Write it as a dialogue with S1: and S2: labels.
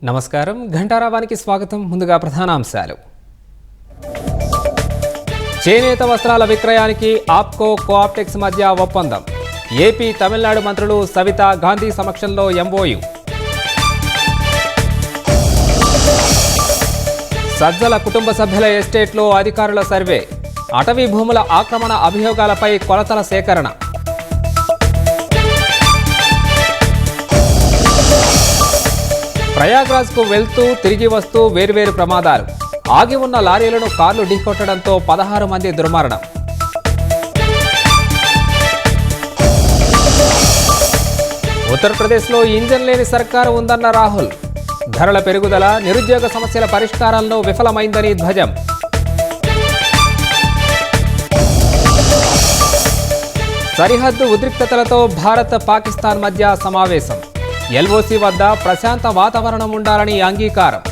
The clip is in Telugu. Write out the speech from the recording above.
S1: నమస్కారం ఘంటారావానికి స్వాగతం. ముందుగా ప్రధానాంశాలు. చేనేత వస్త్రాల విక్రయానికి ఆప్కో కోఆప్టెక్స్ మధ్య ఒప్పందం. ఏపీ తమిళనాడు మంత్రులు సవితా గాంధీ సమక్షంలో ఎంఓయు. సజ్జల కుటుంబ సభ్యుల ఎస్టేట్లో అధికారుల సర్వే. అటవీ భూముల ఆక్రమణ అభియోగాలపై కొలతల సేకరణ. ప్రయాగ్రాజ్కు వెళ్తూ తిరిగి వస్తూ వేర్వేరు ప్రమాదాలు. ఆగి ఉన్న లారీలను కార్లు ఢీకొట్టడంతో 16 మంది దుర్మరణం. ఉత్తరప్రదేశ్లో ఇంజన్ లేని సర్కారు ఉందన్న రాహుల్. ధరల పెరుగుదల, నిరుద్యోగ సమస్యల పరిష్కారంలో విఫలమైందని ధ్వజం. సరిహద్దు ఉద్రిక్తతలతో భారత్ పాకిస్తాన్ మధ్య సమావేశం. ఎల్ఓసి వద్ద ప్రశాంత వాతావరణం ఉండాలని అంగీకారం.